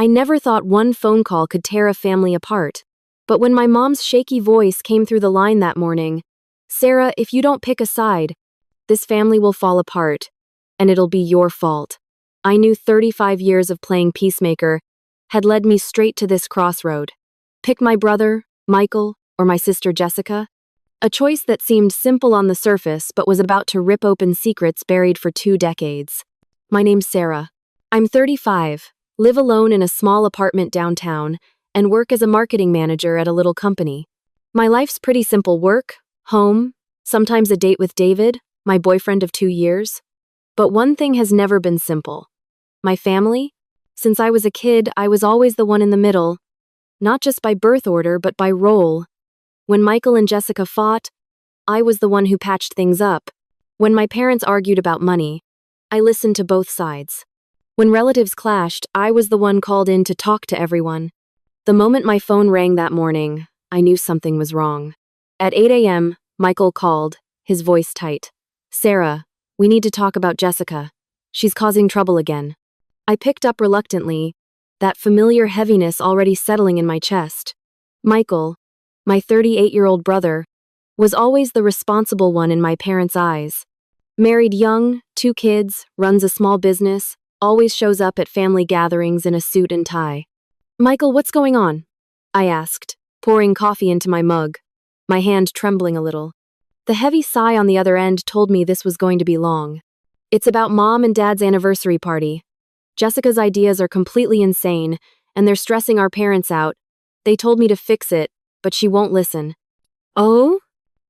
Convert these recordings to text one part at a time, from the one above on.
I never thought one phone call could tear a family apart. But when my mom's shaky voice came through the line that morning, "Sarah, if you don't pick a side, this family will fall apart, and it'll be your fault." I knew 35 years of playing peacemaker had led me straight to this crossroad. Pick my brother, Michael, or my sister Jessica? A choice that seemed simple on the surface but was about to rip open secrets buried for 2 decades. My name's Sarah. I'm 35, live alone in a small apartment downtown, and work as a marketing manager at a little company. My life's pretty simple: work, home, sometimes a date with David, my boyfriend of 2 years. But one thing has never been simple. My family? Since I was a kid, I was always the one in the middle, not just by birth order but by role. When Michael and Jessica fought, I was the one who patched things up. When my parents argued about money, I listened to both sides. When relatives clashed, I was the one called in to talk to everyone. The moment my phone rang that morning, I knew something was wrong. At 8 a.m., Michael called, his voice tight. "Sarah, we need to talk about Jessica. She's causing trouble again." I picked up reluctantly, that familiar heaviness already settling in my chest. Michael, my 38-year-old brother, was always the responsible one in my parents' eyes. Married young, 2 kids, runs a small business, always shows up at family gatherings in a suit and tie. "Michael, what's going on?" I asked, pouring coffee into my mug, my hand trembling a little. The heavy sigh on the other end told me this was going to be long. "It's about Mom and Dad's anniversary party. Jessica's ideas are completely insane, and they're stressing our parents out. They told me to fix it, but she won't listen." "Oh?"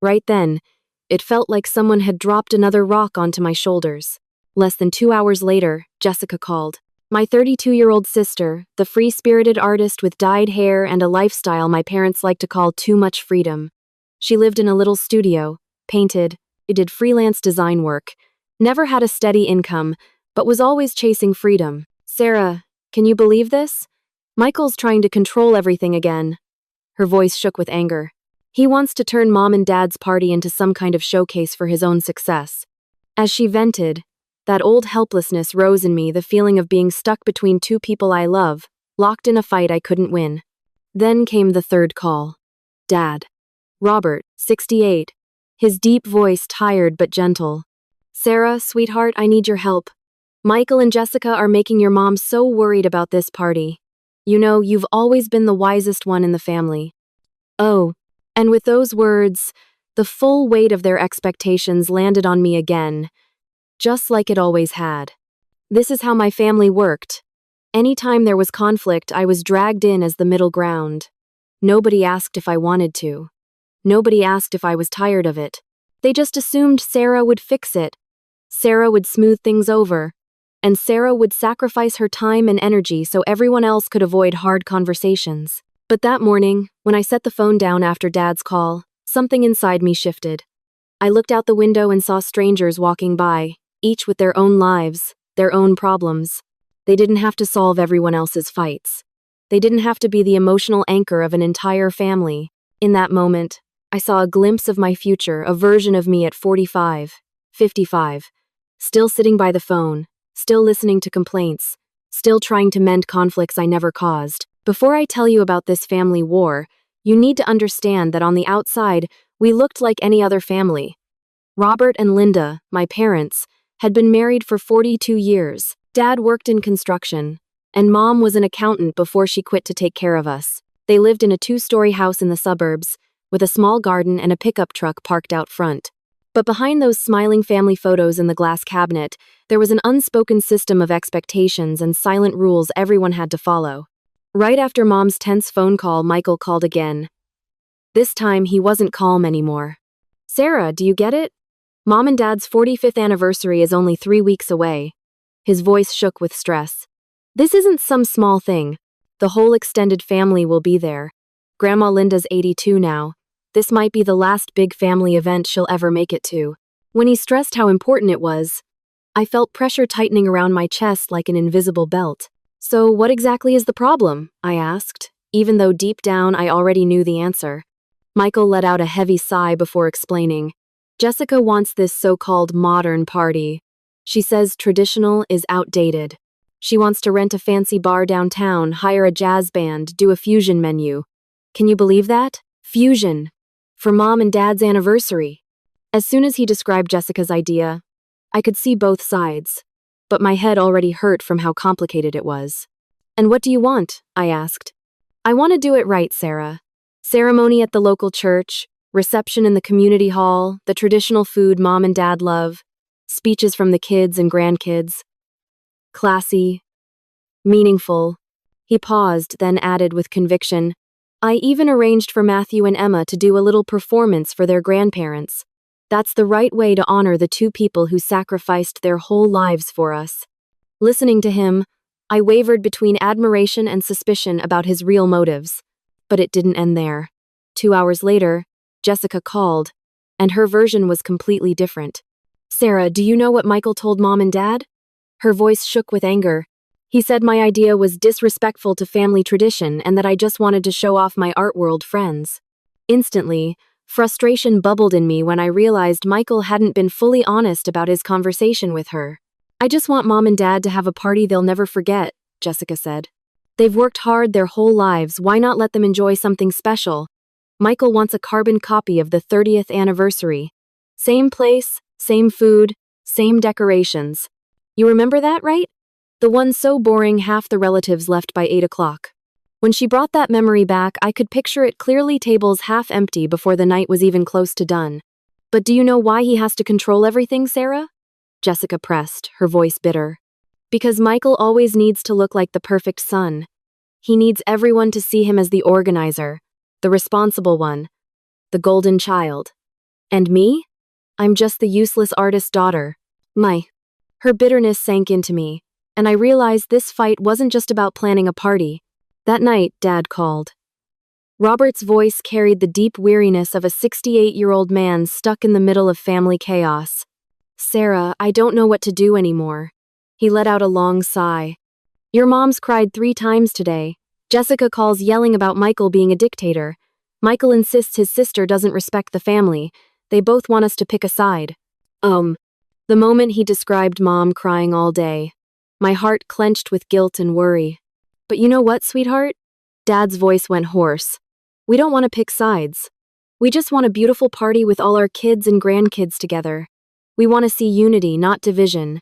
Right then, it felt like someone had dropped another rock onto my shoulders. Less than 2 hours later, Jessica called. My 32-year-old sister, the free-spirited artist with dyed hair and a lifestyle my parents like to call too much freedom. She lived in a little studio, painted, did freelance design work, never had a steady income, but was always chasing freedom. "Sarah, can you believe this? Michael's trying to control everything again." Her voice shook with anger. "He wants to turn Mom and Dad's party into some kind of showcase for his own success." As she vented, that old helplessness rose in me, the feeling of being stuck between 2 people I love, locked in a fight I couldn't win. Then came the third call. Dad. Robert, 68. His deep voice tired but gentle. "Sarah, sweetheart, I need your help. Michael and Jessica are making your mom so worried about this party. You know, you've always been the wisest one in the family." Oh, and with those words, the full weight of their expectations landed on me again, just like it always had. This is how my family worked. Anytime there was conflict, I was dragged in as the middle ground. Nobody asked if I wanted to. Nobody asked if I was tired of it. They just assumed Sarah would fix it. Sarah would smooth things over. And Sarah would sacrifice her time and energy so everyone else could avoid hard conversations. But that morning, when I set the phone down after Dad's call, something inside me shifted. I looked out the window and saw strangers walking by, each with their own lives, their own problems. They didn't have to solve everyone else's fights. They didn't have to be the emotional anchor of an entire family. In that moment, I saw a glimpse of my future, a version of me at 45, 55, still sitting by the phone, still listening to complaints, still trying to mend conflicts I never caused. Before I tell you about this family war, you need to understand that on the outside, we looked like any other family. Robert and Linda, my parents, had been married for 42 years. Dad worked in construction, and Mom was an accountant before she quit to take care of us. They lived in a 2-story house in the suburbs, with a small garden and a pickup truck parked out front. But behind those smiling family photos in the glass cabinet, there was an unspoken system of expectations and silent rules everyone had to follow. Right after Mom's tense phone call, Michael called again. This time, he wasn't calm anymore. "Sarah, do you get it? Mom and Dad's 45th anniversary is only 3 weeks away." His voice shook with stress. "This isn't some small thing. The whole extended family will be there. Grandma Linda's 82 now. This might be the last big family event she'll ever make it to." When he stressed how important it was, I felt pressure tightening around my chest like an invisible belt. "So what exactly is the problem?" I asked, even though deep down I already knew the answer. Michael let out a heavy sigh before explaining. "Jessica wants this so-called modern party. She says traditional is outdated. She wants to rent a fancy bar downtown, hire a jazz band, do a fusion menu. Can you believe that? Fusion. For Mom and Dad's anniversary. As soon as he described Jessica's idea, I could see both sides, but my head already hurt from how complicated it was. And what do you want? I asked. I want to do it right, Sarah. Ceremony at the local church, reception in the community hall, the traditional food Mom and Dad love, speeches from the kids and grandkids. Classy, meaningful. He paused, then added with conviction, I even arranged for Matthew and Emma to do a little performance for their grandparents. That's the right way to honor the two people who sacrificed their whole lives for us. Listening to him, I wavered between admiration and suspicion about his real motives. But it didn't end there. 2 hours later, Jessica called, and her version was completely different. Sarah, do you know what Michael told Mom and Dad? Her voice shook with anger. He said my idea was disrespectful to family tradition and that I just wanted to show off my art world friends. Instantly, frustration bubbled in me when I realized Michael hadn't been fully honest about his conversation with her. I just want Mom and Dad to have a party they'll never forget, Jessica said. They've worked hard their whole lives, why not let them enjoy something special? Michael wants a carbon copy of the 30th anniversary. Same place, same food, same decorations. You remember that, right? The one so boring half the relatives left by 8 o'clock. When she brought that memory back, I could picture it clearly, tables half empty before the night was even close to done. But do you know why he has to control everything, Sarah? Jessica pressed, her voice bitter. Because Michael always needs to look like the perfect son. He needs everyone to see him as the organizer, the responsible one, the golden child. And me? I'm just the useless artist's daughter. Her bitterness sank into me, and I realized this fight wasn't just about planning a party. That night, Dad called. Robert's voice carried the deep weariness of a 68-year-old man stuck in the middle of family chaos. Sarah, I don't know what to do anymore. He let out a long sigh. Your mom's cried 3 times today. Jessica calls yelling about Michael being a dictator. Michael insists his sister doesn't respect the family. They both want us to pick a side. The moment he described Mom crying all day, my heart clenched with guilt and worry. But you know what, sweetheart? Dad's voice went hoarse. We don't want to pick sides. We just want a beautiful party with all our kids and grandkids together. We want to see unity, not division.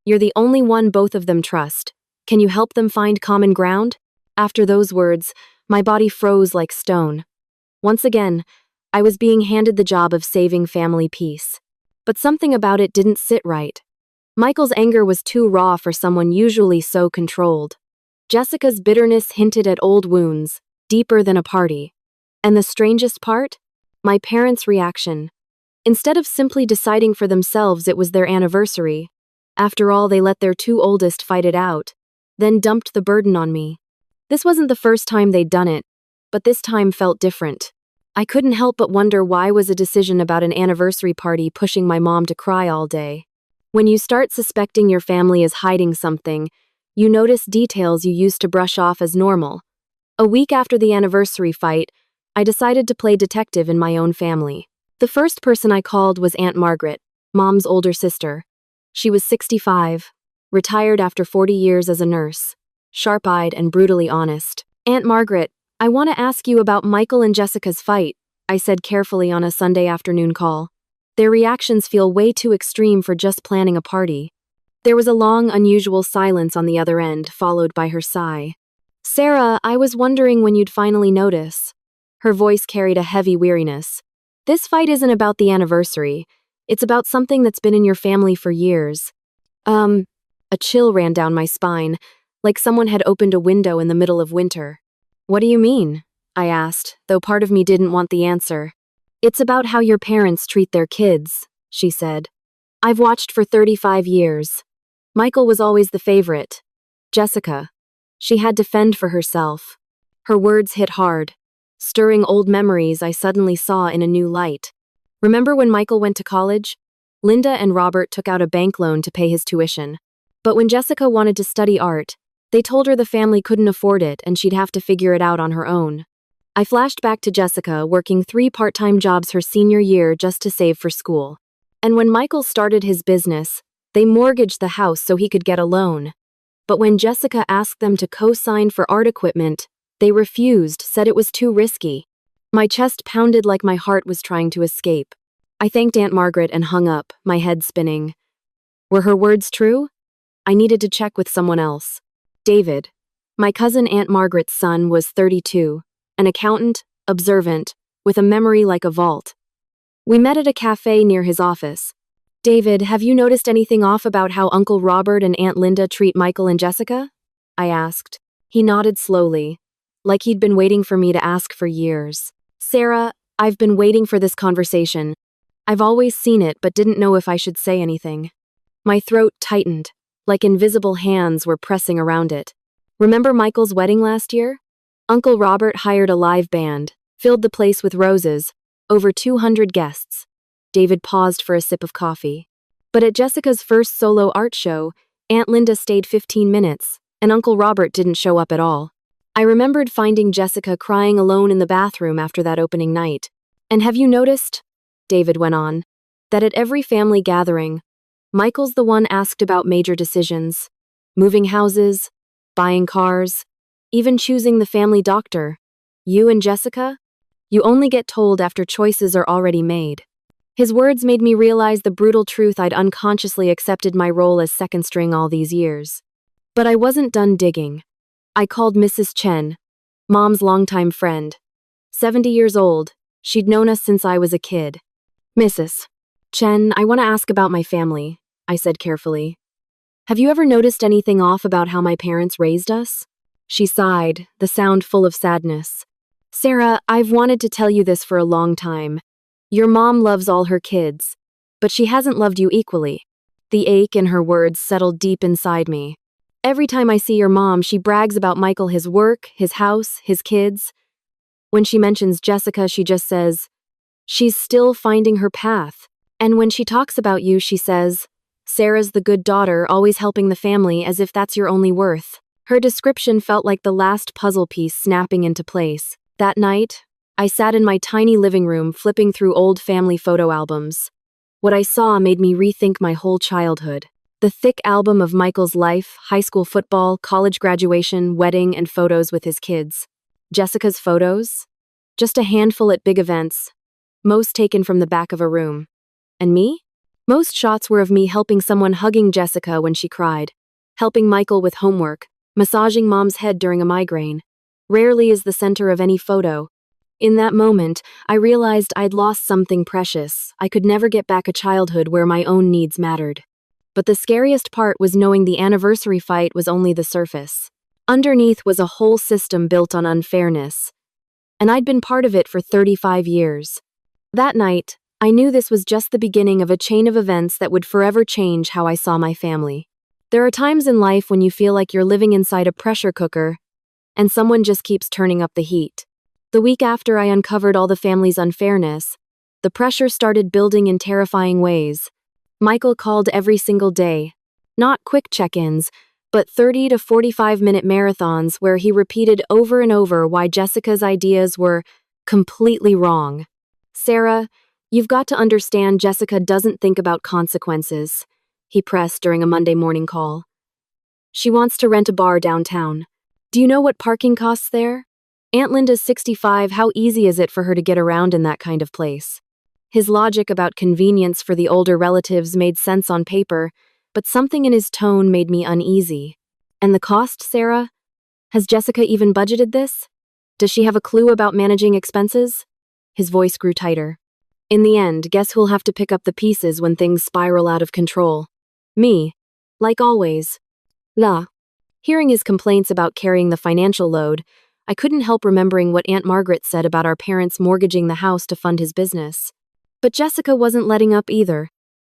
You're the only one both of them trust. Can you help them find common ground? After those words, my body froze like stone. Once again, I was being handed the job of saving family peace. But something about it didn't sit right. Michael's anger was too raw for someone usually so controlled. Jessica's bitterness hinted at old wounds, deeper than a party. And the strangest part? My parents' reaction. Instead of simply deciding for themselves it was their anniversary, after all, they let their 2 oldest fight it out, then dumped the burden on me. This wasn't the first time they'd done it, but this time felt different. I couldn't help but wonder why was a decision about an anniversary party pushing my mom to cry all day. When you start suspecting your family is hiding something, you notice details you used to brush off as normal. A week after the anniversary fight, I decided to play detective in my own family. The first person I called was Aunt Margaret, Mom's older sister. She was 65, retired after 40 years as a nurse, sharp-eyed and brutally honest. Aunt Margaret, I want to ask you about Michael and Jessica's fight, I said carefully on a Sunday afternoon call. Their reactions feel way too extreme for just planning a party. There was a long, unusual silence on the other end, followed by her sigh. Sarah, I was wondering when you'd finally notice. Her voice carried a heavy weariness. This fight isn't about the anniversary. It's about something that's been in your family for years. A chill ran down my spine, like someone had opened a window in the middle of winter. What do you mean? I asked, though part of me didn't want the answer. It's about how your parents treat their kids, she said. I've watched for 35 years. Michael was always the favorite. Jessica. She had to fend for herself. Her words hit hard, stirring old memories I suddenly saw in a new light. Remember when Michael went to college? Linda and Robert took out a bank loan to pay his tuition. But when Jessica wanted to study art, they told her the family couldn't afford it and she'd have to figure it out on her own. I flashed back to Jessica working 3 part-time jobs her senior year just to save for school. And when Michael started his business, they mortgaged the house so he could get a loan. But when Jessica asked them to co-sign for art equipment, they refused, said it was too risky. My chest pounded like my heart was trying to escape. I thanked Aunt Margaret and hung up, my head spinning. Were her words true? I needed to check with someone else. David, my cousin Aunt Margaret's son, was 32, an accountant, observant, with a memory like a vault. We met at a cafe near his office. David, have you noticed anything off about how Uncle Robert and Aunt Linda treat Michael and Jessica? I asked. He nodded slowly, like he'd been waiting for me to ask for years. Sarah, I've been waiting for this conversation. I've always seen it but didn't know if I should say anything. My throat tightened, like invisible hands were pressing around it. Remember Michael's wedding last year? Uncle Robert hired a live band, filled the place with roses, over 200 guests. David paused for a sip of coffee. But at Jessica's first solo art show, Aunt Linda stayed 15 minutes, and Uncle Robert didn't show up at all. I remembered finding Jessica crying alone in the bathroom after that opening night. And have you noticed, David went on, that at every family gathering, Michael's the one asked about major decisions, moving houses, buying cars, even choosing the family doctor. You and Jessica? You only get told after choices are already made. His words made me realize the brutal truth. I'd unconsciously accepted my role as second string all these years. But I wasn't done digging. I called Mrs. Chen, Mom's longtime friend. 70 years old, she'd known us since I was a kid. Mrs. Chen, I want to ask about my family, I said carefully. Have you ever noticed anything off about how my parents raised us? She sighed, the sound full of sadness. Sarah, I've wanted to tell you this for a long time. Your mom loves all her kids, but she hasn't loved you equally. The ache in her words settled deep inside me. Every time I see your mom, she brags about Michael, his work, his house, his kids. When she mentions Jessica, she just says, she's still finding her path. And when she talks about you, she says, Sarah's the good daughter, always helping the family, as if that's your only worth. Her description felt like the last puzzle piece snapping into place. That night, I sat in my tiny living room flipping through old family photo albums. What I saw made me rethink my whole childhood. The thick album of Michael's life, high school football, college graduation, wedding, and photos with his kids. Jessica's photos? Just a handful at big events, most taken from the back of a room. And me? Most shots were of me helping someone, hugging Jessica when she cried, helping Michael with homework, massaging Mom's head during a migraine. Rarely is the center of any photo. In that moment, I realized I'd lost something precious. I could never get back a childhood where my own needs mattered. But the scariest part was knowing the anniversary fight was only the surface. Underneath was a whole system built on unfairness. And I'd been part of it for 35 years. That night, I knew this was just the beginning of a chain of events that would forever change how I saw my family. There are times in life when you feel like you're living inside a pressure cooker, and someone just keeps turning up the heat. The week after I uncovered all the family's unfairness, the pressure started building in terrifying ways. Michael called every single day. Not quick check-ins, but 30 to 45-minute marathons where he repeated over and over why Jessica's ideas were completely wrong. Sarah, you've got to understand, Jessica doesn't think about consequences, he pressed during a Monday morning call. She wants to rent a bar downtown. Do you know what parking costs there? Aunt Linda's 65, how easy is it for her to get around in that kind of place? His logic about convenience for the older relatives made sense on paper, but something in his tone made me uneasy. And the cost, Sarah? Has Jessica even budgeted this? Does she have a clue about managing expenses? His voice grew tighter. In the end, guess who'll have to pick up the pieces when things spiral out of control? Me. Like always. La. Hearing his complaints about carrying the financial load, I couldn't help remembering what Aunt Margaret said about our parents mortgaging the house to fund his business. But Jessica wasn't letting up either.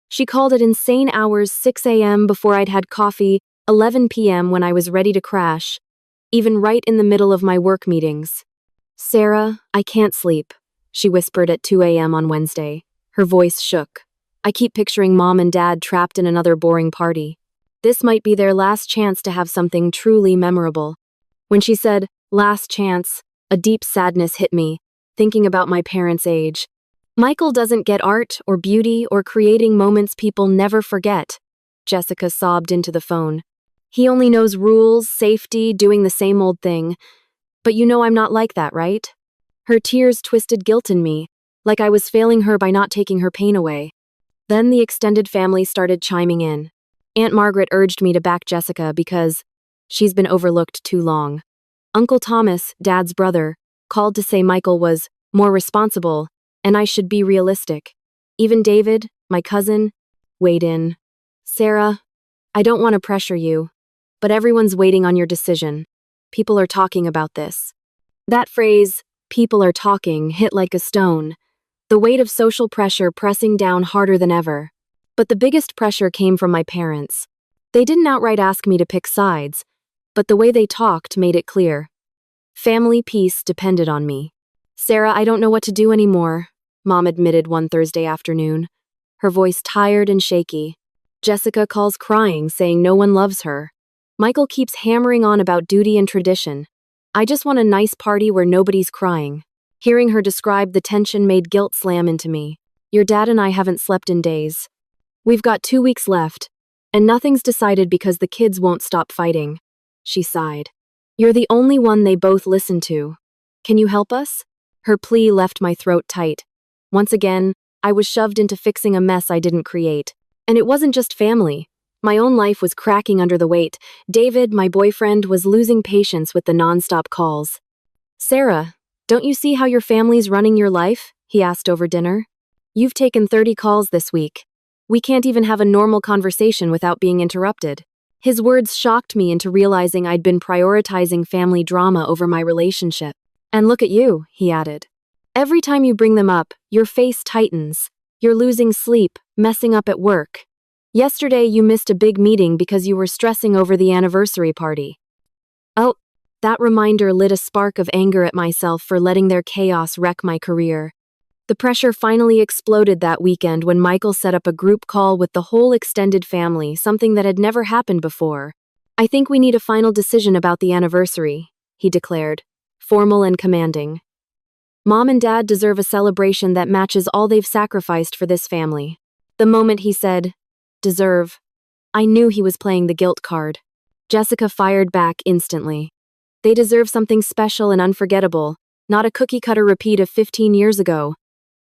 She called at insane hours, 6 a.m. before I'd had coffee, 11 p.m. when I was ready to crash, even right in the middle of my work meetings. Sarah, I can't sleep, she whispered at 2 a.m. on Wednesday. Her voice shook. I keep picturing Mom and Dad trapped in another boring party. This might be their last chance to have something truly memorable. When she said, last chance, a deep sadness hit me, thinking about my parents' age. Michael doesn't get art or beauty or creating moments people never forget. Jessica sobbed into the phone. He only knows rules, safety, doing the same old thing. But you know I'm not like that, right? Her tears twisted guilt in me, like I was failing her by not taking her pain away. Then the extended family started chiming in. Aunt Margaret urged me to back Jessica because she's been overlooked too long. Uncle Thomas, Dad's brother, called to say Michael was more responsible and I should be realistic. Even David, my cousin, weighed in. Sarah, I don't want to pressure you, but everyone's waiting on your decision. People are talking about this. That phrase, people are talking, hit like a stone, the weight of social pressure pressing down harder than ever. But the biggest pressure came from my parents. They didn't outright ask me to pick sides, but the way they talked made it clear. Family peace depended on me. Sarah, I don't know what to do anymore, Mom admitted one Thursday afternoon, her voice tired and shaky. Jessica calls crying, saying no one loves her. Michael keeps hammering on about duty and tradition. I just want a nice party where nobody's crying. Hearing her describe the tension made guilt slam into me. Your dad and I haven't slept in days. We've got 2 weeks left, and nothing's decided because the kids won't stop fighting. She sighed. You're the only one they both listen to. Can you help us? Her plea left my throat tight. Once again, I was shoved into fixing a mess I didn't create. And it wasn't just family. My own life was cracking under the weight. David, my boyfriend, was losing patience with the nonstop calls. Sarah, don't you see how your family's running your life? He asked over dinner. You've taken 30 calls this week. We can't even have a normal conversation without being interrupted. His words shocked me into realizing I'd been prioritizing family drama over my relationship. And look at you, he added. Every time you bring them up, your face tightens. You're losing sleep, messing up at work. Yesterday you missed a big meeting because you were stressing over the anniversary party. Oh, that reminder lit a spark of anger at myself for letting their chaos wreck my career. The pressure finally exploded that weekend when Michael set up a group call with the whole extended family, something that had never happened before. I think we need a final decision about the anniversary, he declared, formal and commanding. Mom and Dad deserve a celebration that matches all they've sacrificed for this family. The moment he said, deserve, I knew he was playing the guilt card. Jessica fired back instantly. They deserve something special and unforgettable, not a cookie-cutter repeat of 15 years ago.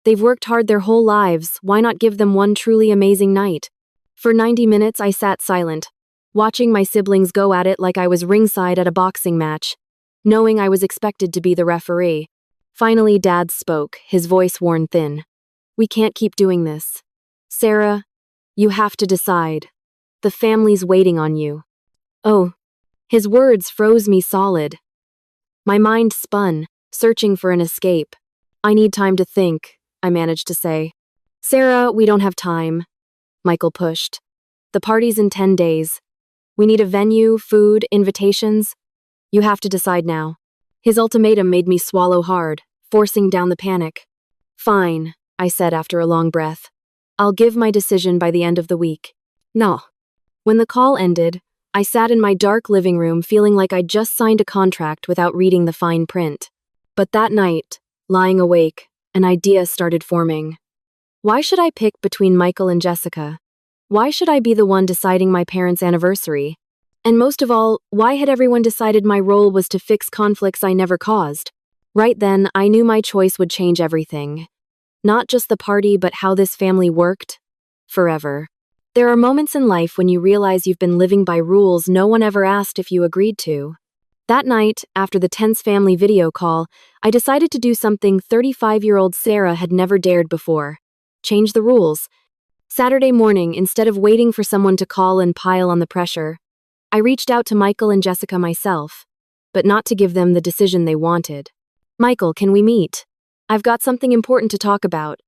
They've worked hard their whole lives, why not give them one truly amazing night? For 90 minutes I sat silent, watching my siblings go at it like I was ringside at a boxing match, knowing I was expected to be the referee. Finally, Dad spoke, his voice worn thin. We can't keep doing this. Sarah, you have to decide. The family's waiting on you. Oh, his words froze me solid. My mind spun, searching for an escape. I need time to think, I managed to say. Sarah, we don't have time. Michael pushed. The party's in 10 days. We need a venue, food, invitations. You have to decide now. His ultimatum made me swallow hard, forcing down the panic. Fine, I said after a long breath. I'll give my decision by the end of the week. No. When the call ended, I sat in my dark living room feeling like I'd just signed a contract without reading the fine print. But that night, lying awake, an idea started forming. Why should I pick between Michael and Jessica? Why should I be the one deciding my parents' anniversary? And most of all, why had everyone decided my role was to fix conflicts I never caused? Right then, I knew my choice would change everything. Not just the party, but how this family worked. Forever. There are moments in life when you realize you've been living by rules no one ever asked if you agreed to. That night, after the tense family video call, I decided to do something 35-year-old Sarah had never dared before. Change the rules. Saturday morning, instead of waiting for someone to call and pile on the pressure, I reached out to Michael and Jessica myself, but not to give them the decision they wanted. Michael, can we meet? I've got something important to talk about,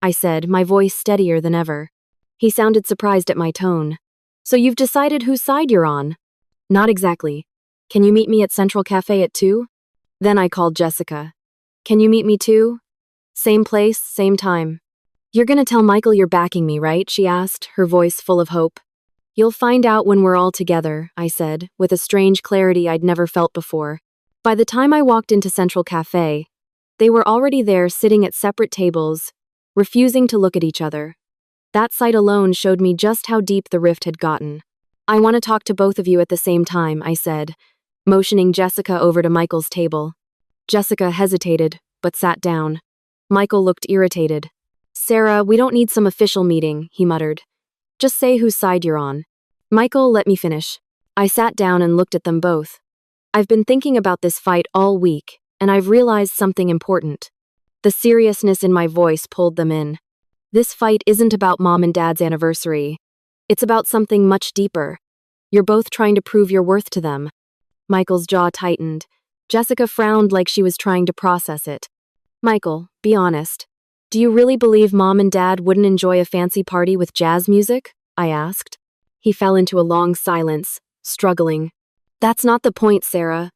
I said, my voice steadier than ever. He sounded surprised at my tone. So you've decided whose side you're on? Not exactly. Can you meet me at Central Cafe at 2? Then I called Jessica. Can you meet me too? Same place, same time. You're gonna tell Michael you're backing me, right? She asked, her voice full of hope. You'll find out when we're all together, I said, with a strange clarity I'd never felt before. By the time I walked into Central Cafe, they were already there sitting at separate tables, refusing to look at each other. That sight alone showed me just how deep the rift had gotten. I want to talk to both of you at the same time, I said, motioning Jessica over to Michael's table. Jessica hesitated, but sat down. Michael looked irritated. Sarah, we don't need some official meeting, he muttered. Just say whose side you're on. Michael, let me finish. I sat down and looked at them both. I've been thinking about this fight all week, and I've realized something important. The seriousness in my voice pulled them in. This fight isn't about Mom and Dad's anniversary. It's about something much deeper. You're both trying to prove your worth to them. Michael's jaw tightened. Jessica frowned like she was trying to process it. Michael, be honest. Do you really believe Mom and Dad wouldn't enjoy a fancy party with jazz music? I asked. He fell into a long silence, struggling. That's not the point, Sarah,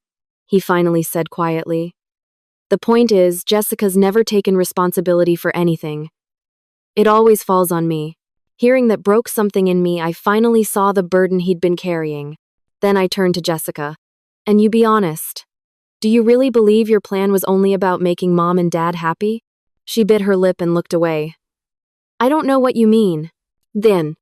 he finally said quietly. The point is, Jessica's never taken responsibility for anything. It always falls on me. Hearing that broke something in me, I finally saw the burden he'd been carrying. Then I turned to Jessica. And you be honest. Do you really believe your plan was only about making Mom and Dad happy? She bit her lip and looked away. I don't know what you mean. Then,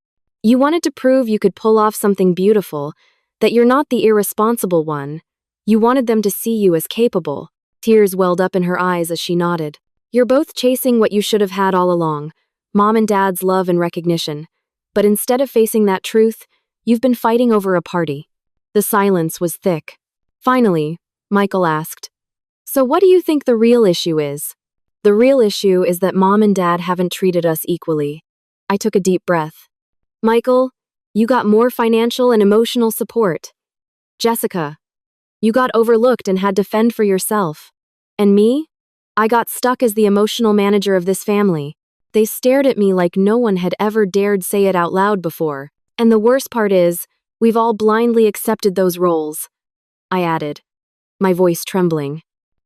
you wanted to prove you could pull off something beautiful, that you're not the irresponsible one. You wanted them to see you as capable. Tears welled up in her eyes as she nodded. You're both chasing what you should have had all along, Mom and Dad's love and recognition. But instead of facing that truth, you've been fighting over a party. The silence was thick. Finally, Michael asked, So what do you think the real issue is? The real issue is that Mom and Dad haven't treated us equally. I took a deep breath. Michael, you got more financial and emotional support. Jessica, you got overlooked and had to fend for yourself. And me? I got stuck as the emotional manager of this family. They stared at me like no one had ever dared say it out loud before. And the worst part is, we've all blindly accepted those roles. I added, my voice trembling.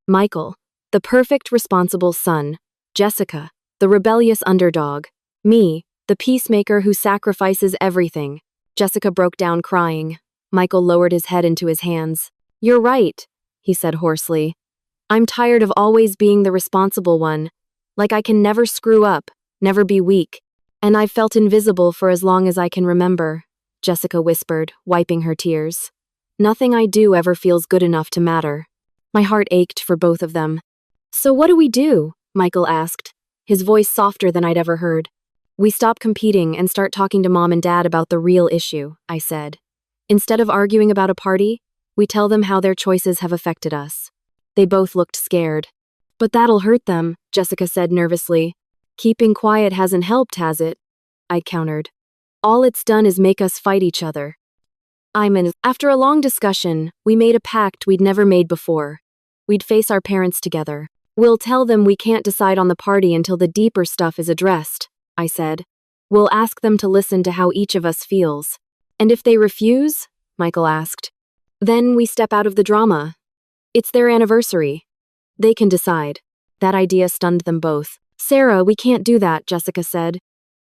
Michael, the perfect responsible son. Jessica, the rebellious underdog. Me, the peacemaker who sacrifices everything. Jessica broke down crying. Michael lowered his head into his hands. You're right, he said hoarsely. I'm tired of always being the responsible one. Like I can never screw up, never be weak. And I've felt invisible for as long as I can remember, Jessica whispered, wiping her tears. Nothing I do ever feels good enough to matter. My heart ached for both of them. So what do we do? Michael asked, his voice softer than I'd ever heard. We stop competing and start talking to Mom and Dad about the real issue, I said. Instead of arguing about a party, we tell them how their choices have affected us. They both looked scared. But that'll hurt them, Jessica said nervously. Keeping quiet hasn't helped, has it? I countered. All it's done is make us fight each other. After a long discussion, we made a pact we'd never made before. We'd face our parents together. We'll tell them we can't decide on the party until the deeper stuff is addressed, I said. We'll ask them to listen to how each of us feels. And if they refuse? Michael asked. Then we step out of the drama. It's their anniversary. They can decide. That idea stunned them both. Sarah, we can't do that, Jessica said.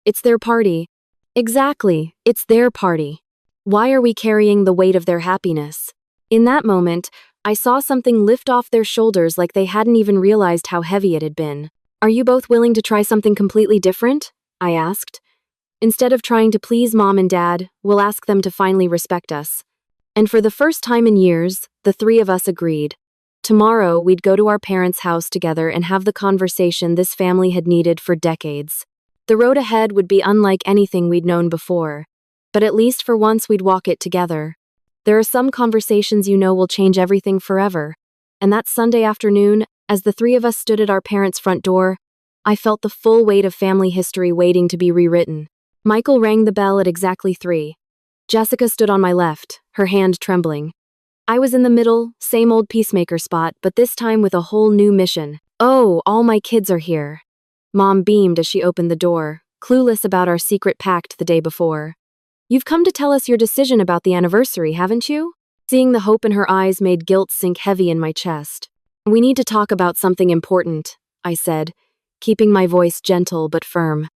It's their party. Exactly, it's their party. Why are we carrying the weight of their happiness? In that moment, I saw something lift off their shoulders like they hadn't even realized how heavy it had been. Are you both willing to try something completely different? I asked. Instead of trying to please Mom and Dad, we'll ask them to finally respect us. And for the first time in years, the three of us agreed. Tomorrow, we'd go to our parents' house together and have the conversation this family had needed for decades. The road ahead would be unlike anything we'd known before, but at least for once we'd walk it together. There are some conversations you know will change everything forever. And that Sunday afternoon, as the three of us stood at our parents' front door, I felt the full weight of family history waiting to be rewritten. Michael rang the bell at exactly 3. Jessica stood on my left, her hand trembling. I was in the middle, same old peacemaker spot, but this time with a whole new mission. Oh, all my kids are here. Mom beamed as she opened the door, clueless about our secret pact the day before. You've come to tell us your decision about the anniversary, haven't you? Seeing the hope in her eyes made guilt sink heavy in my chest. We need to talk about something important, I said, keeping my voice gentle but firm.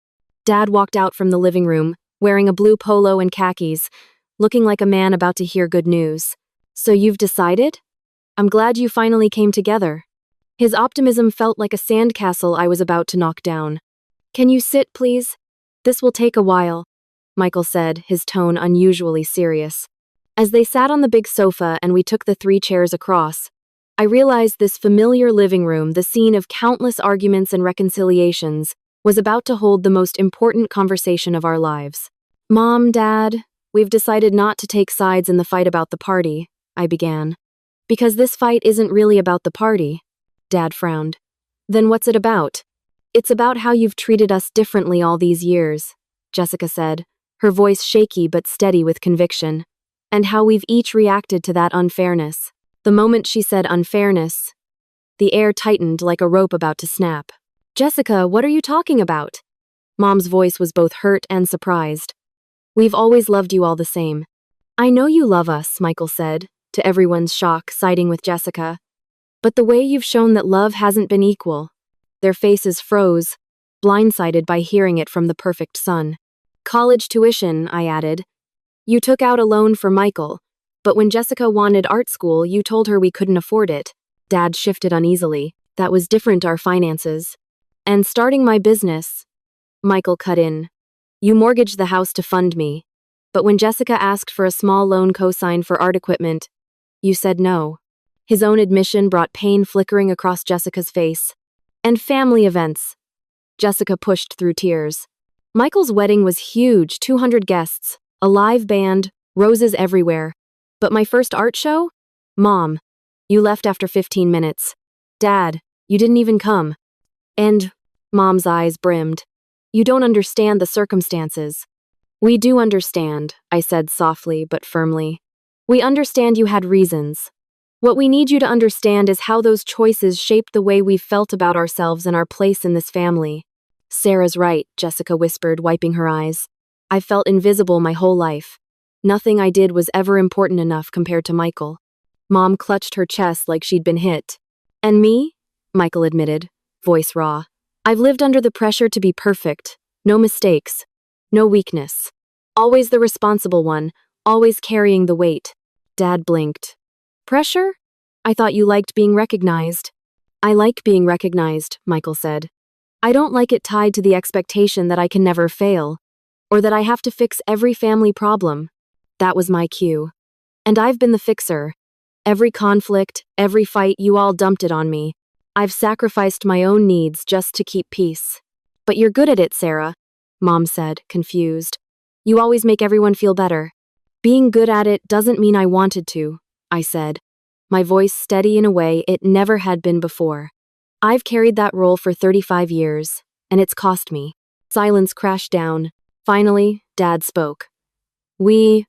Dad walked out from the living room, wearing a blue polo and khakis, looking like a man about to hear good news. So you've decided? I'm glad you finally came together. His optimism felt like a sandcastle I was about to knock down. Can you sit, please? This will take a while. Michael said, his tone unusually serious. As they sat on the big sofa and we took the 3 chairs across, I realized this familiar living room, the scene of countless arguments and reconciliations, was about to hold the most important conversation of our lives. Mom, Dad, we've decided not to take sides in the fight about the party, I began. Because this fight isn't really about the party. Dad frowned. Then what's it about? It's about how you've treated us differently all these years, Jessica said, her voice shaky but steady with conviction. And how we've each reacted to that unfairness. The moment she said unfairness, the air tightened like a rope about to snap. Jessica, what are you talking about? Mom's voice was both hurt and surprised. We've always loved you all the same. I know you love us, Michael said, to everyone's shock, siding with Jessica. But the way you've shown that love hasn't been equal. Their faces froze, blindsided by hearing it from the perfect son. College tuition, I added. You took out a loan for Michael, but when Jessica wanted art school, you told her we couldn't afford it. Dad shifted uneasily. That was different, our finances. And starting my business, Michael cut in. You mortgaged the house to fund me, but when Jessica asked for a small loan cosign for art equipment, you said no. His own admission brought pain flickering across Jessica's face. And family events. Jessica pushed through tears. Michael's wedding was huge, 200 guests. A live band, roses everywhere. But my first art show? Mom, you left after 15 minutes. Dad, you didn't even come. And Mom's eyes brimmed. You don't understand the circumstances. We do understand, I said softly but firmly. We understand you had reasons. What we need you to understand is how those choices shaped the way we've felt about ourselves and our place in this family. Sarah's right, Jessica whispered, wiping her eyes. I felt invisible my whole life. Nothing I did was ever important enough compared to Michael. Mom clutched her chest like she'd been hit. And me? Michael admitted, voice raw. I've lived under the pressure to be perfect. No mistakes. No weakness. Always the responsible one, always carrying the weight. Dad blinked. Pressure? I thought you liked being recognized. I like being recognized, Michael said. I don't like it tied to the expectation that I can never fail. Or that I have to fix every family problem. That was my cue. And I've been the fixer. Every conflict, every fight, you all dumped it on me. I've sacrificed my own needs just to keep peace. But you're good at it, Sarah, Mom said, confused. You always make everyone feel better. Being good at it doesn't mean I wanted to, I said, my voice steady in a way it never had been before. I've carried that role for 35 years, and it's cost me. Silence crashed down. Finally, Dad spoke. We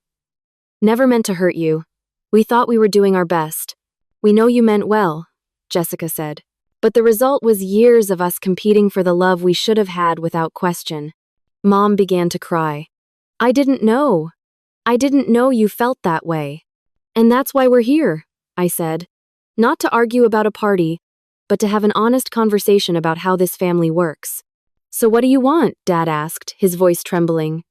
never meant to hurt you. We thought we were doing our best. We know you meant well, Jessica said. But the result was years of us competing for the love we should have had without question. Mom began to cry. I didn't know. I didn't know you felt that way. And that's why we're here, I said. Not to argue about a party, but to have an honest conversation about how this family works. So what do you want? Dad asked, his voice trembling.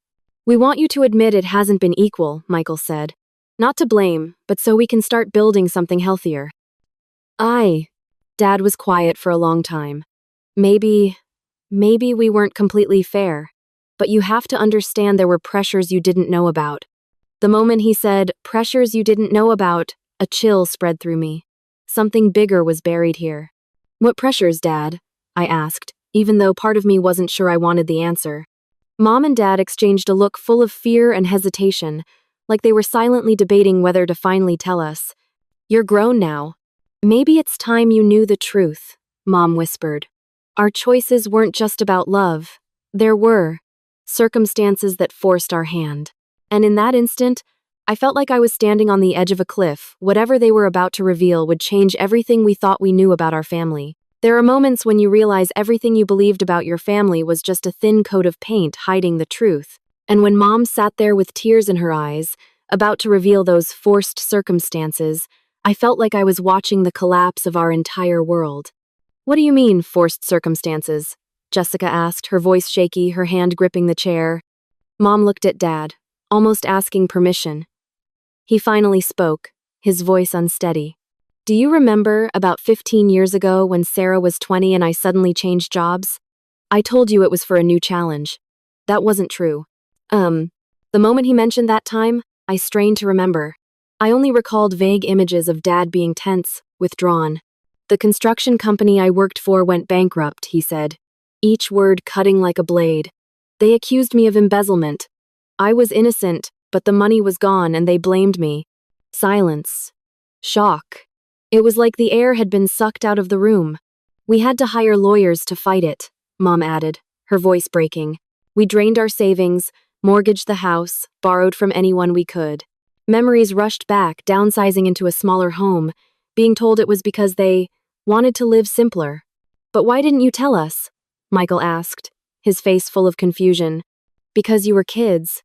We want you to admit it hasn't been equal, Michael said. Not to blame, but so we can start building something healthier. Dad was quiet for a long time. Maybe we weren't completely fair, but you have to understand there were pressures you didn't know about. The moment he said, pressures you didn't know about, a chill spread through me. Something bigger was buried here. What pressures, Dad? I asked, even though part of me wasn't sure I wanted the answer. Mom and Dad exchanged a look full of fear and hesitation, like they were silently debating whether to finally tell us. You're grown now. Maybe it's time you knew the truth, Mom whispered. Our choices weren't just about love. There were circumstances that forced our hand. And in that instant, I felt like I was standing on the edge of a cliff. Whatever they were about to reveal would change everything we thought we knew about our family. There are moments when you realize everything you believed about your family was just a thin coat of paint hiding the truth. And when Mom sat there with tears in her eyes, about to reveal those forced circumstances, I felt like I was watching the collapse of our entire world. What do you mean, forced circumstances? Jessica asked, her voice shaky, her hand gripping the chair. Mom looked at Dad, almost asking permission. He finally spoke, his voice unsteady. Do you remember about 15 years ago when Sarah was 20 and I suddenly changed jobs? I told you it was for a new challenge. That wasn't true. The moment he mentioned that time, I strained to remember. I only recalled vague images of Dad being tense, withdrawn. The construction company I worked for went bankrupt, he said, each word cutting like a blade. They accused me of embezzlement. I was innocent, but the money was gone and they blamed me. Silence. Shock. It was like the air had been sucked out of the room. We had to hire lawyers to fight it, Mom added, her voice breaking. We drained our savings, mortgaged the house, borrowed from anyone we could. Memories rushed back, downsizing into a smaller home, being told it was because they wanted to live simpler. But why didn't you tell us? Michael asked, his face full of confusion. Because you were kids.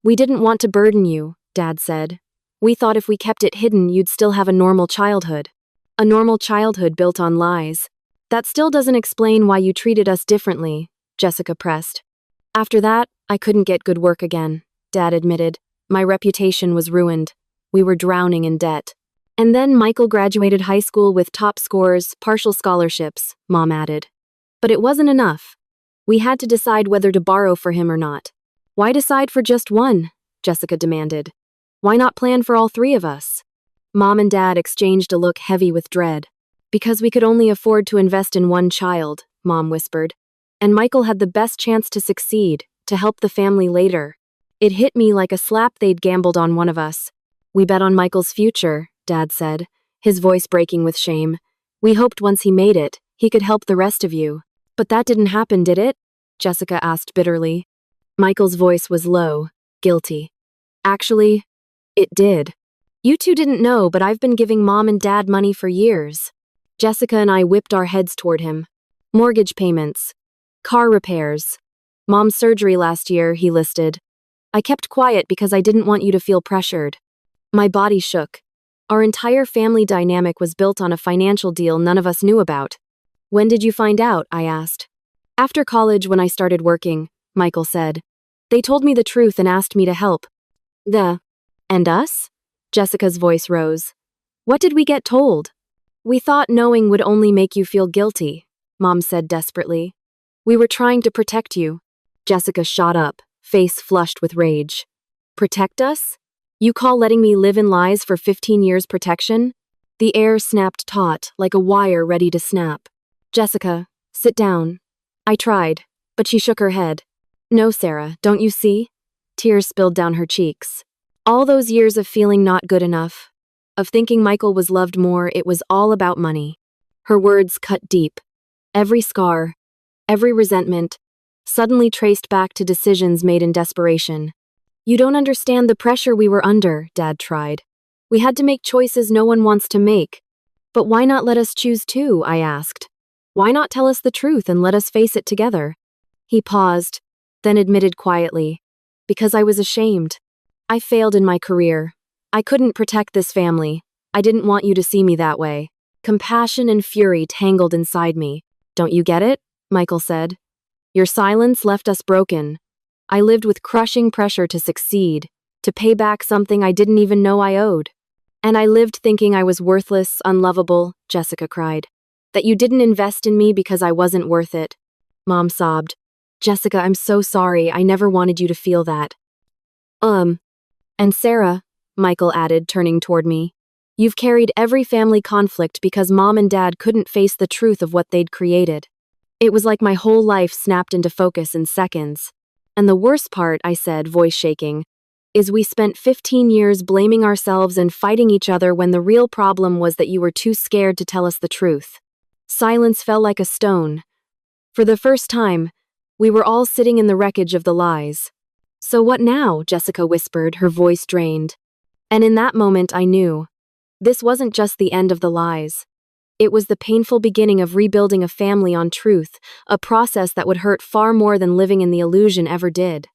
We didn't want to burden you, Dad said. We thought if we kept it hidden, you'd still have a normal childhood. A normal childhood built on lies. That still doesn't explain why you treated us differently, Jessica pressed. After that, I couldn't get good work again, Dad admitted. My reputation was ruined. We were drowning in debt. And then Michael graduated high school with top scores, partial scholarships, Mom added. But it wasn't enough. We had to decide whether to borrow for him or not. Why decide for just one? Jessica demanded. Why not plan for all three of us? Mom and Dad exchanged a look heavy with dread. Because we could only afford to invest in one child, Mom whispered. And Michael had the best chance to succeed, to help the family later. It hit me like a slap they'd gambled on one of us. We bet on Michael's future, Dad said, his voice breaking with shame. We hoped once he made it, he could help the rest of you. But that didn't happen, did it? Jessica asked bitterly. Michael's voice was low, guilty. Actually, it did. You two didn't know, but I've been giving Mom and Dad money for years. Jessica and I whipped our heads toward him. Mortgage payments. Car repairs. Mom's surgery last year, he listed. I kept quiet because I didn't want you to feel pressured. My body shook. Our entire family dynamic was built on a financial deal none of us knew about. When did you find out? I asked. After college, when I started working, Michael said. They told me the truth and asked me to help. And us? Jessica's voice rose. What did we get told? We thought knowing would only make you feel guilty, Mom said desperately. We were trying to protect you. Jessica shot up, face flushed with rage. Protect us? You call letting me live in lies for 15 years protection? The air snapped taut, like a wire ready to snap. Jessica, sit down. I tried, but she shook her head. No, Sarah, don't you see? Tears spilled down her cheeks. All those years of feeling not good enough, of thinking Michael was loved more, it was all about money. Her words cut deep. Every scar, every resentment, suddenly traced back to decisions made in desperation. You don't understand the pressure we were under, Dad tried. We had to make choices no one wants to make. But why not let us choose too, I asked. Why not tell us the truth and let us face it together? He paused, then admitted quietly. Because I was ashamed. I failed in my career. I couldn't protect this family. I didn't want you to see me that way. Compassion and fury tangled inside me. Don't you get it? Michael said. Your silence left us broken. I lived with crushing pressure to succeed, to pay back something I didn't even know I owed. And I lived thinking I was worthless, unlovable, Jessica cried. That you didn't invest in me because I wasn't worth it. Mom sobbed. Jessica, I'm so sorry. I never wanted you to feel that. And Sarah, Michael added, turning toward me. You've carried every family conflict because Mom and Dad couldn't face the truth of what they'd created. It was like my whole life snapped into focus in seconds. And the worst part, I said, voice shaking, is we spent 15 years blaming ourselves and fighting each other when the real problem was that you were too scared to tell us the truth. Silence fell like a stone. For the first time, we were all sitting in the wreckage of the lies. So what now? Jessica whispered, her voice drained. And in that moment I knew. This wasn't just the end of the lies. It was the painful beginning of rebuilding a family on truth, a process that would hurt far more than living in the illusion ever did.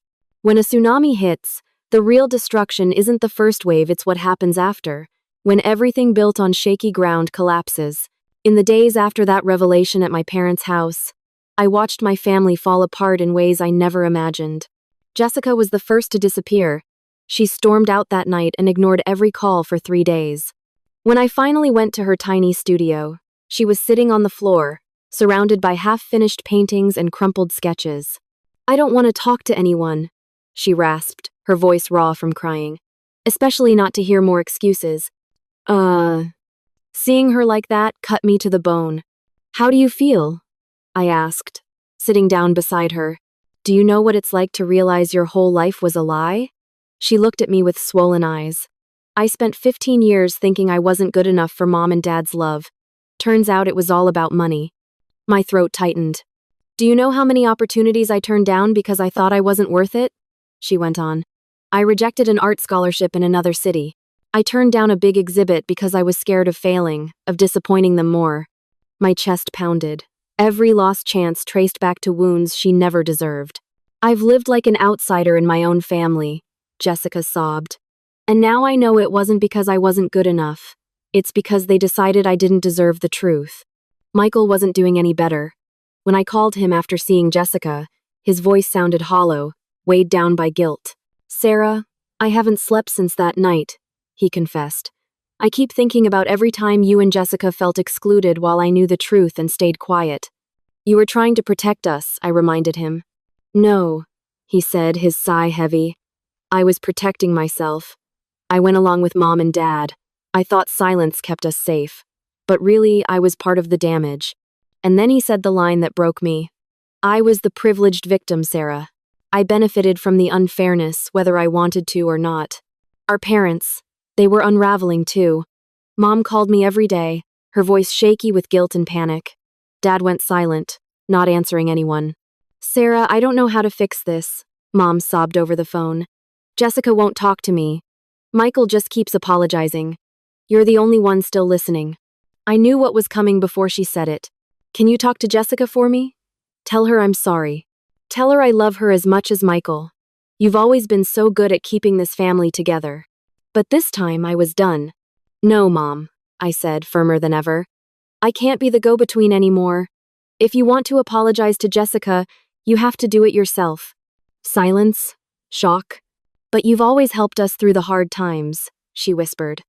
When a tsunami hits, the real destruction isn't the first wave, it's what happens after, when everything built on shaky ground collapses. In the days after that revelation at my parents' house, I watched my family fall apart in ways I never imagined. Jessica was the first to disappear. She stormed out that night and ignored every call for 3 days. When I finally went to her tiny studio, she was sitting on the floor, surrounded by half-finished paintings and crumpled sketches. I don't want to talk to anyone, she rasped, her voice raw from crying. Especially not to hear more excuses. Seeing her like that cut me to the bone. How do you feel? I asked, sitting down beside her. Do you know what it's like to realize your whole life was a lie? She looked at me with swollen eyes. I spent 15 years thinking I wasn't good enough for Mom and Dad's love. Turns out it was all about money. My throat tightened. Do you know how many opportunities I turned down because I thought I wasn't worth it? She went on. I rejected an art scholarship in another city. I turned down a big exhibit because I was scared of failing, of disappointing them more. My chest pounded. Every lost chance traced back to wounds she never deserved. I've lived like an outsider in my own family, Jessica sobbed. And now I know it wasn't because I wasn't good enough. It's because they decided I didn't deserve the truth. Michael wasn't doing any better. When I called him after seeing Jessica, his voice sounded hollow, weighed down by guilt. Sarah, I haven't slept since that night, he confessed. I keep thinking about every time you and Jessica felt excluded while I knew the truth and stayed quiet. You were trying to protect us, I reminded him. No, he said, his sigh heavy. I was protecting myself. I went along with Mom and Dad. I thought silence kept us safe. But really, I was part of the damage. And then he said the line that broke me. I was the privileged victim, Sarah. I benefited from the unfairness, whether I wanted to or not. Our parents, they were unraveling too. Mom called me every day, her voice shaky with guilt and panic. Dad went silent, not answering anyone. Sarah, I don't know how to fix this, Mom sobbed over the phone. Jessica won't talk to me. Michael just keeps apologizing. You're the only one still listening. I knew what was coming before she said it. Can you talk to Jessica for me? Tell her I'm sorry. Tell her I love her as much as Michael. You've always been so good at keeping this family together. But this time I was done. No, Mom, I said, firmer than ever. I can't be the go-between anymore. If you want to apologize to Jessica, you have to do it yourself. Silence, shock. But you've always helped us through the hard times, she whispered.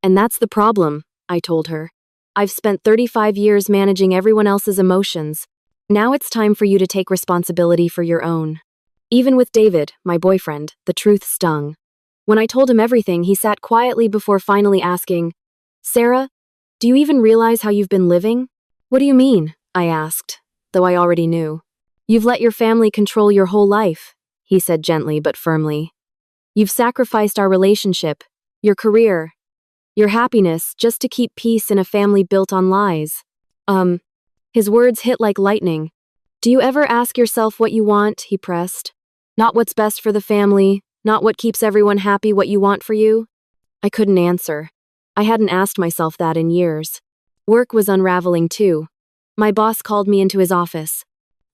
And that's the problem, I told her. I've spent 35 years managing everyone else's emotions. Now it's time for you to take responsibility for your own. Even with David, my boyfriend, the truth stung. When I told him everything, he sat quietly before finally asking, Sarah, do you even realize how you've been living? What do you mean? I asked, though I already knew. You've let your family control your whole life, he said gently but firmly. You've sacrificed our relationship, your career, your happiness just to keep peace in a family built on lies. His words hit like lightning. Do you ever ask yourself what you want? He pressed. Not what's best for the family, not what keeps everyone happy, what you want for you? I couldn't answer. I hadn't asked myself that in years. Work was unraveling too. My boss called me into his office.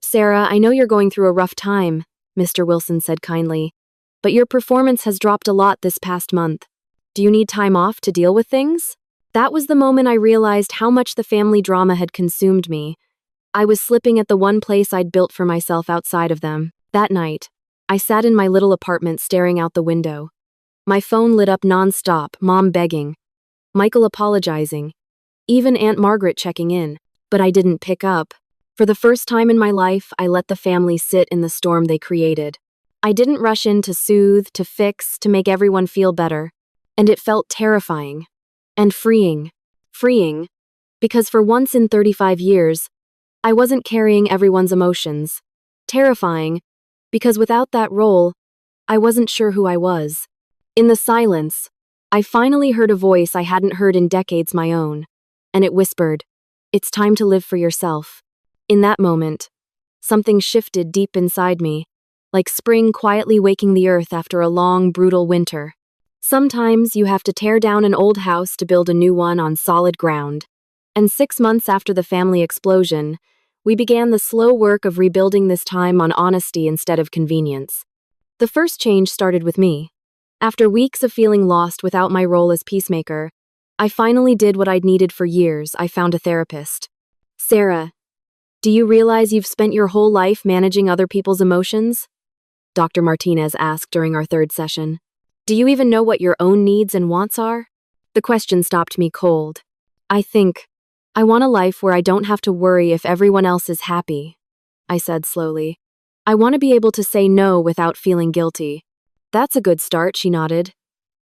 Sarah, I know you're going through a rough time, Mr. Wilson said kindly. But your performance has dropped a lot this past month. Do you need time off to deal with things? That was the moment I realized how much the family drama had consumed me. I was slipping at the one place I'd built for myself outside of them. That night, I sat in my little apartment staring out the window. My phone lit up nonstop, Mom begging, Michael apologizing, even Aunt Margaret checking in. But I didn't pick up. For the first time in my life, I let the family sit in the storm they created. I didn't rush in to soothe, to fix, to make everyone feel better. And it felt terrifying. And freeing. Freeing. Because for once in 35 years, I wasn't carrying everyone's emotions. Terrifying. Because without that role, I wasn't sure who I was. In the silence, I finally heard a voice I hadn't heard in decades, my own. And it whispered, it's time to live for yourself. In that moment, something shifted deep inside me, like spring quietly waking the earth after a long, brutal winter. Sometimes you have to tear down an old house to build a new one on solid ground. And 6 months after the family explosion, we began the slow work of rebuilding, this time on honesty instead of convenience. The first change started with me. After weeks of feeling lost without my role as peacemaker, I finally did what I'd needed for years. I found a therapist. Sarah, do you realize you've spent your whole life managing other people's emotions? Dr. Martinez asked during our third session. Do you even know what your own needs and wants are? The question stopped me cold. I want a life where I don't have to worry if everyone else is happy, I said slowly. I want to be able to say no without feeling guilty. That's a good start, she nodded.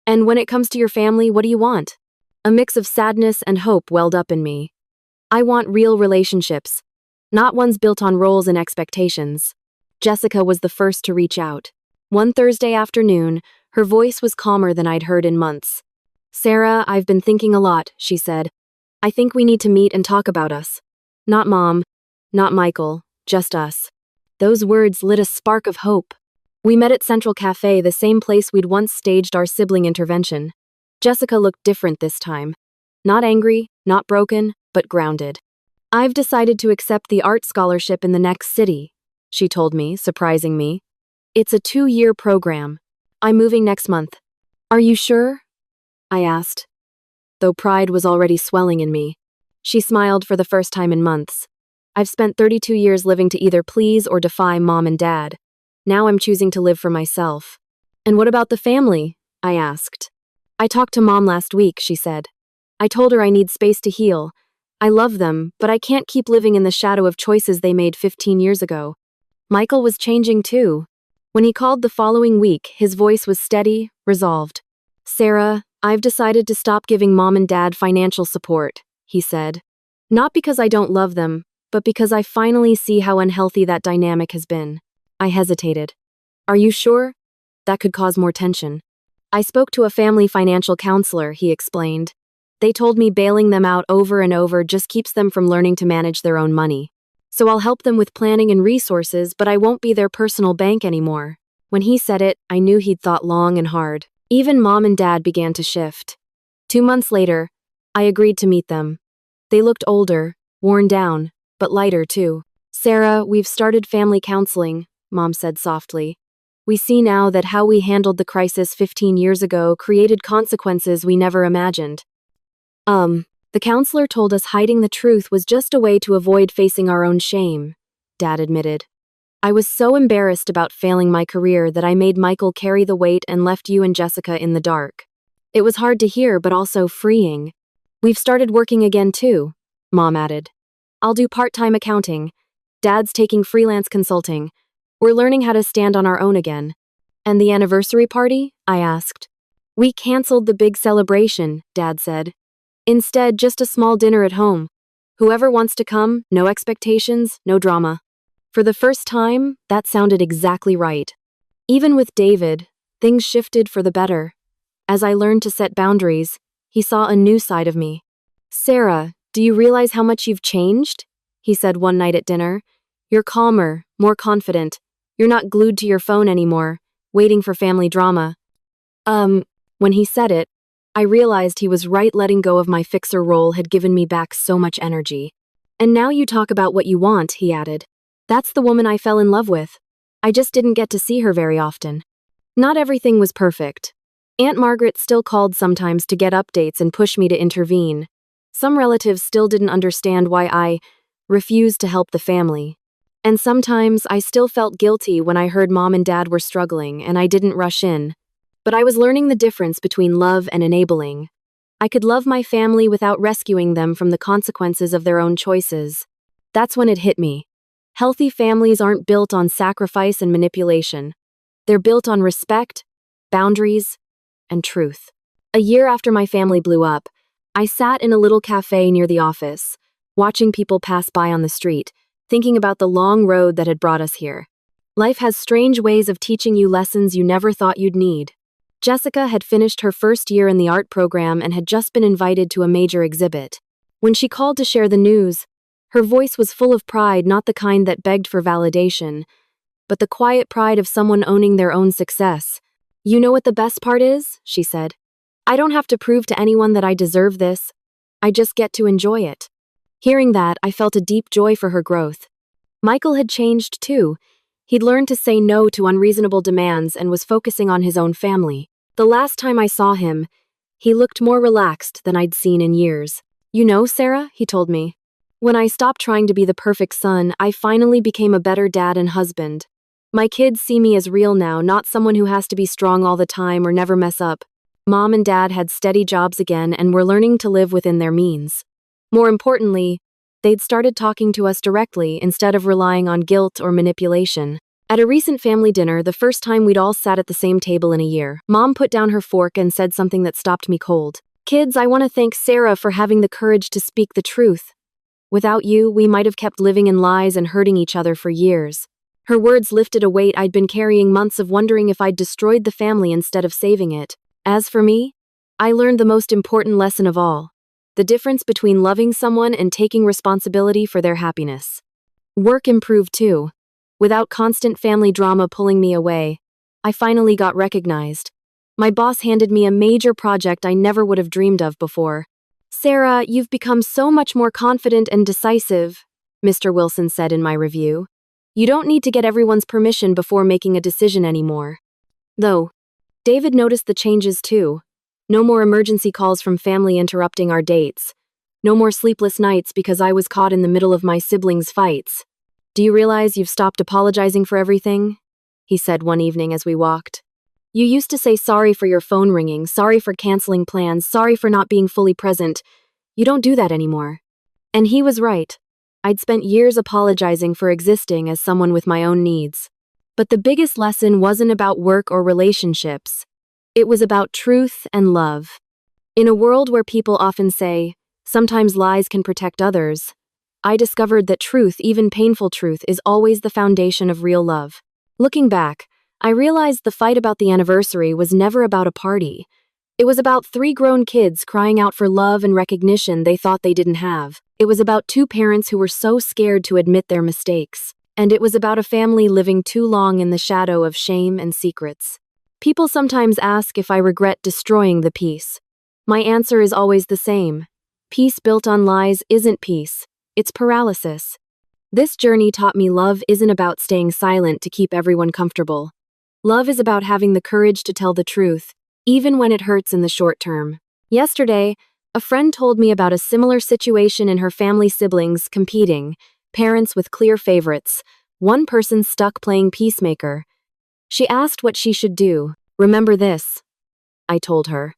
And when it comes to your family, what do you want? A mix of sadness and hope welled up in me. I want real relationships, not ones built on roles and expectations. Jessica was the first to reach out. One Thursday afternoon, her voice was calmer than I'd heard in months. Sarah, I've been thinking a lot, she said. I think we need to meet and talk about us. Not Mom, not Michael, just us. Those words lit a spark of hope. We met at Central Cafe, the same place we'd once staged our sibling intervention. Jessica looked different this time. Not angry, not broken, but grounded. I've decided to accept the art scholarship in the next city, she told me, surprising me. It's a 2-year program. I'm moving next month. Are you sure? I asked, though pride was already swelling in me. She smiled for the first time in months. I've spent 32 years living to either please or defy Mom and Dad. Now I'm choosing to live for myself. And what about the family? I asked. I talked to Mom last week, she said. I told her I need space to heal. I love them, but I can't keep living in the shadow of choices they made 15 years ago. Michael was changing too. When he called the following week, his voice was steady, resolved. Sarah, I've decided to stop giving Mom and Dad financial support, he said. Not because I don't love them, but because I finally see how unhealthy that dynamic has been. I hesitated. Are you sure? That could cause more tension. I spoke to a family financial counselor, he explained. They told me bailing them out over and over just keeps them from learning to manage their own money. So I'll help them with planning and resources, but I won't be their personal bank anymore. When he said it, I knew he'd thought long and hard. Even Mom and Dad began to shift. 2 months later, I agreed to meet them. They looked older, worn down, but lighter too. Sarah, we've started family counseling, Mom said softly. We see now that how we handled the crisis 15 years ago created consequences we never imagined. The counselor told us hiding the truth was just a way to avoid facing our own shame, Dad admitted. I was so embarrassed about failing my career that I made Michael carry the weight and left you and Jessica in the dark. It was hard to hear, but also freeing. We've started working again too, Mom added. I'll do part-time accounting. Dad's taking freelance consulting. We're learning how to stand on our own again. And the anniversary party? I asked. We canceled the big celebration, Dad said. Instead, just a small dinner at home. Whoever wants to come, no expectations, no drama. For the first time, that sounded exactly right. Even with David, things shifted for the better. As I learned to set boundaries, he saw a new side of me. Sarah, do you realize how much you've changed? He said one night at dinner. You're calmer, more confident. You're not glued to your phone anymore, waiting for family drama. When he said it, I realized he was right. Letting go of my fixer role had given me back so much energy. And now you talk about what you want, he added. That's the woman I fell in love with. I just didn't get to see her very often. Not everything was perfect. Aunt Margaret still called sometimes to get updates and push me to intervene. Some relatives still didn't understand why I refused to help the family. And sometimes I still felt guilty when I heard Mom and Dad were struggling and I didn't rush in. But I was learning the difference between love and enabling. I could love my family without rescuing them from the consequences of their own choices. That's when it hit me. Healthy families aren't built on sacrifice and manipulation. They're built on respect, boundaries, and truth. A year after my family blew up, I sat in a little cafe near the office, watching people pass by on the street, thinking about the long road that had brought us here. Life has strange ways of teaching you lessons you never thought you'd need. Jessica had finished her first year in the art program and had just been invited to a major exhibit. When she called to share the news, her voice was full of pride, not the kind that begged for validation, but the quiet pride of someone owning their own success. You know what the best part is? She said. I don't have to prove to anyone that I deserve this. I just get to enjoy it. Hearing that, I felt a deep joy for her growth. Michael had changed too. He'd learned to say no to unreasonable demands and was focusing on his own family. The last time I saw him, he looked more relaxed than I'd seen in years. You know, Sarah, he told me. When I stopped trying to be the perfect son, I finally became a better dad and husband. My kids see me as real now, not someone who has to be strong all the time or never mess up. Mom and Dad had steady jobs again and were learning to live within their means. More importantly, they'd started talking to us directly instead of relying on guilt or manipulation. At a recent family dinner, the first time we'd all sat at the same table in a year, Mom put down her fork and said something that stopped me cold. "Kids, I want to thank Sarah for having the courage to speak the truth. Without you, we might have kept living in lies and hurting each other for years." Her words lifted a weight I'd been carrying months of wondering if I'd destroyed the family instead of saving it. As for me, I learned the most important lesson of all: the difference between loving someone and taking responsibility for their happiness. Work improved too. Without constant family drama pulling me away, I finally got recognized. My boss handed me a major project I never would have dreamed of before. "Sarah, you've become so much more confident and decisive," Mr. Wilson said in my review. "You don't need to get everyone's permission before making a decision anymore." Though, David noticed the changes too. No more emergency calls from family interrupting our dates. No more sleepless nights because I was caught in the middle of my siblings' fights. "Do you realize you've stopped apologizing for everything?" he said one evening as we walked. "You used to say sorry for your phone ringing, sorry for canceling plans, sorry for not being fully present. You don't do that anymore." And he was right. I'd spent years apologizing for existing as someone with my own needs. But the biggest lesson wasn't about work or relationships. It was about truth and love. In a world where people often say, "Sometimes lies can protect others," I discovered that truth, even painful truth, is always the foundation of real love. Looking back, I realized the fight about the anniversary was never about a party. It was about 3 grown kids crying out for love and recognition they thought they didn't have. It was about 2 parents who were so scared to admit their mistakes. And it was about a family living too long in the shadow of shame and secrets. People sometimes ask if I regret destroying the peace. My answer is always the same. Peace built on lies isn't peace. It's paralysis. This journey taught me love isn't about staying silent to keep everyone comfortable. Love is about having the courage to tell the truth, even when it hurts in the short term. Yesterday, a friend told me about a similar situation in her family: siblings competing, parents with clear favorites, one person stuck playing peacemaker. She asked what she should do. "Remember this," I told her.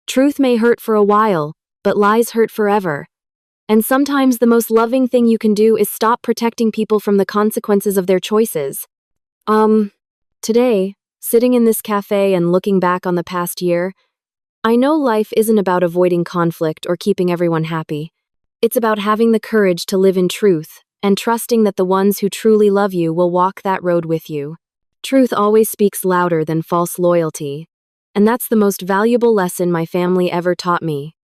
"Truth may hurt for a while, but lies hurt forever. And sometimes the most loving thing you can do is stop protecting people from the consequences of their choices." Today, sitting in this cafe and looking back on the past year, I know life isn't about avoiding conflict or keeping everyone happy. It's about having the courage to live in truth and trusting that the ones who truly love you will walk that road with you. Truth always speaks louder than false loyalty, and that's the most valuable lesson my family ever taught me.